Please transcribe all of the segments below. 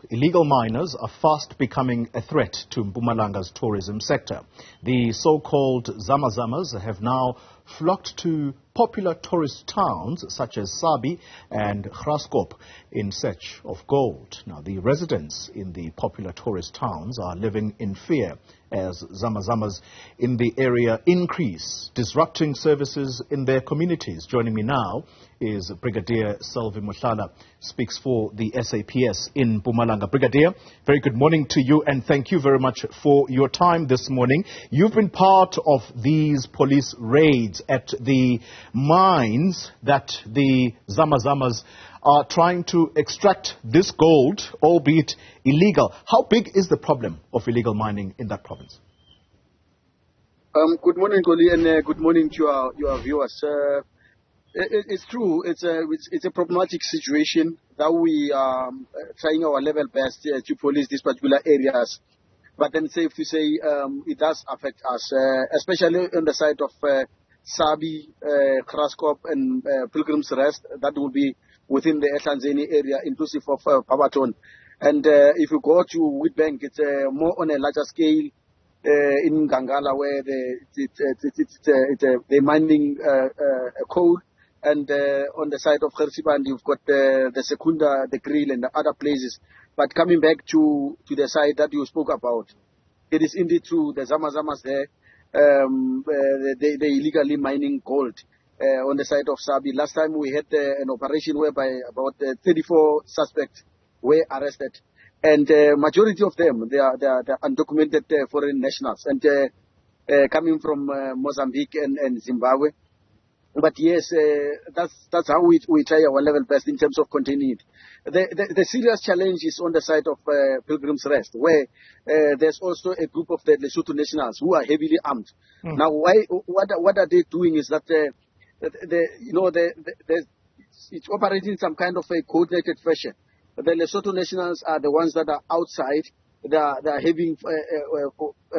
illegal miners are fast becoming a threat to Mpumalanga's tourism sector. The so-called Zama Zamas have now flocked to popular tourist towns such as Sabie and Graskop in search of gold. Now, the residents in the popular tourist towns are living in fear as Zama Zamas in the area increase, disrupting services in their communities. Joining me now is Brigadier Selvy Mohlala, speaks for the SAPS in Mpumalanga. Brigadier, very good morning to you and thank you very much for your time this morning. You've been part of these police raids at the mines that the Zama Zamas are trying to extract this gold, albeit illegal. How big is the problem of illegal mining in that province? Good morning, Goli, and good morning to your viewers. It's true. It's a problematic situation that we are trying our level best to police these particular areas. But then, safe to say, it does affect us, especially on the side of Sabie, Graskop, and Pilgrim's Rest. That will be within the Tanzania area, inclusive of Barberton. And if you go to Witbank, it's more on a larger scale in Gangala, where they're mining coal. And on the side of Gersiband, you've got the Secunda, the Grill, and the other places. But coming back to the side that you spoke about, it is indeed true. The Zama Zamas there, they illegally mining gold on the side of Sabie. Last time we had an operation whereby about 34 suspects were arrested, and majority of them they are undocumented foreign nationals and coming from Mozambique and Zimbabwe. But yes, that's how we try our level best in terms of containing it. The serious challenge is on the side of Pilgrim's Rest, where there's also a group of the Lesotho nationals who are heavily armed. Now, what are they doing is that it's operating in some kind of a coordinated fashion. The Lesotho nationals are the ones that are outside. They are having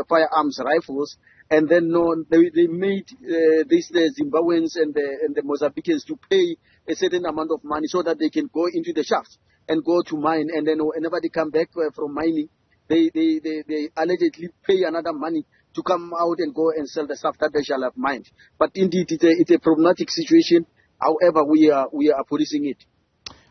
firearms, rifles, and then they made the Zimbabweans and the Mozambicans to pay a certain amount of money so that they can go into the shafts and go to mine. And then whenever they come back from mining, they allegedly pay another money to come out and go and sell the stuff that they shall have mined. But indeed, it's a problematic situation. However, we are policing it.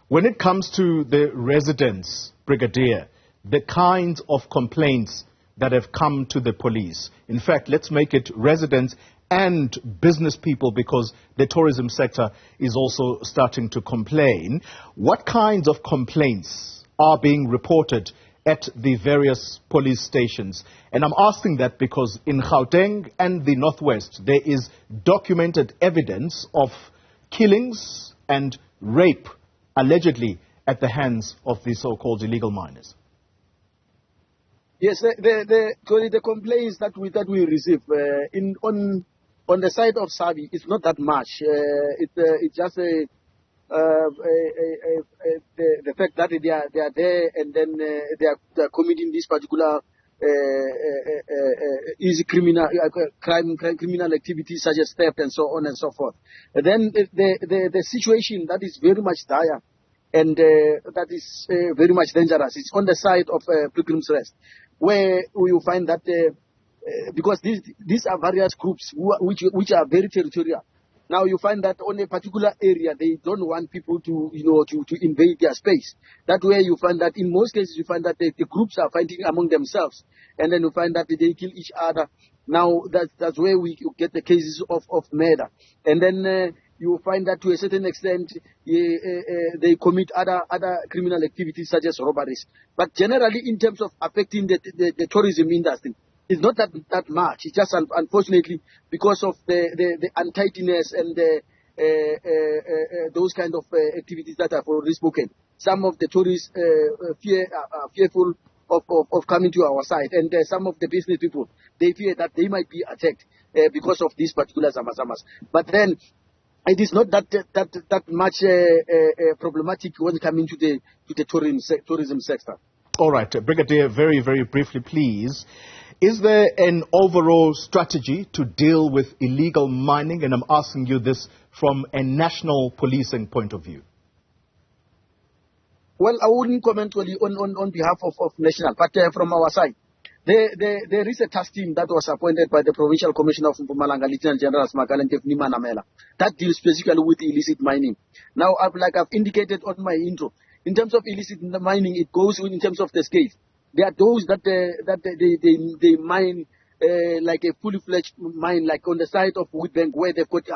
When it comes to the residents, Brigadier, the kinds of complaints that have come to the police. In fact, let's make it residents and business people, because the tourism sector is also starting to complain. What kinds of complaints are being reported at the various police stations? And I'm asking that because in Gauteng and the Northwest, there is documented evidence of killings and rape, allegedly at the hands of the so-called illegal miners. Yes, the complaints that we receive on the side of Sabie, it's not that much. It's just the fact that they are there and then they are committing this particular easy criminal activities such as theft and so on and so forth. And then the situation that is very much dire and that is very much dangerous. It's on the side of Pilgrim's Rest, where you find that because these are various groups which are very territorial. Now you find that on a particular area they don't want people to invade their space. That way you find that in most cases you find that the groups are fighting among themselves, and then you find that they kill each other. Now that's where we get the cases of murder, and then you find that to a certain extent they commit other criminal activities such as robberies. But generally, in terms of affecting the tourism industry, it's not that much. It's just unfortunately because of the untidiness and those kind of activities that I've already spoken. Some of the tourists are fearful of coming to our side, and some of the business people, they fear that they might be attacked because of these particular Zama Zamas. But then it is not that much problematic when coming to the tourism sector. All right, Brigadier, very, very briefly, please. Is there an overall strategy to deal with illegal mining? And I'm asking you this from a national policing point of view. Well, I wouldn't comment only on behalf of National, but from our side. There is a task team that was appointed by the Provincial Commissioner of Mpumalanga, Lieutenant General Smakalente Namela, that deals specifically with illicit mining. Now, like I've indicated on my intro, in terms of illicit mining, it goes in terms of the scale. There are those that they mine like a fully fledged mine, like on the side of Woodbank, where they've got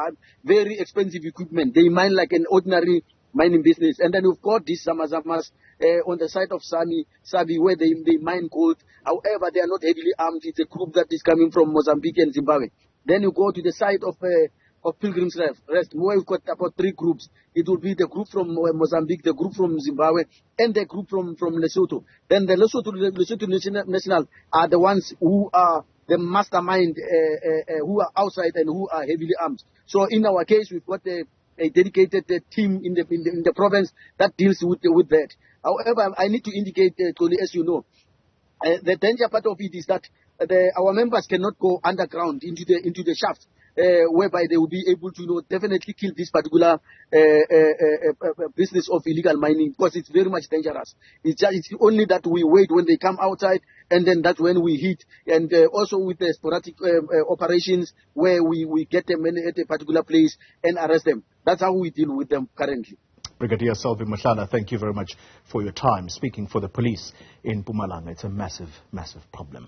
very expensive equipment. They mine like an ordinary mining business. And then we've got these Zama Zamas on the side of Sabie, where they mine gold. However, they are not heavily armed. It's a group that is coming from Mozambique and Zimbabwe. Then you go to the side of Pilgrim's Rest, where we've got about 3 groups. It will be the group from Mozambique, the group from Zimbabwe, and the group from Lesotho. Then the Lesotho National are the ones who are the mastermind, who are outside and who are heavily armed. So in our case, we've got a dedicated team in the province that deals with that. However, I need to indicate, Tony, as you know, the danger part of it is that our members cannot go underground into the shaft, whereby they will be able to definitely kill this particular business of illegal mining, because it's very much dangerous. It's only that we wait when they come outside, and then that's when we hit. And also with the sporadic operations where we get them at a particular place and arrest them. That's how we deal with them currently. Brigadier Selvy Mohlala, thank you very much for your time speaking for the police in Mpumalanga. It's a massive, massive problem.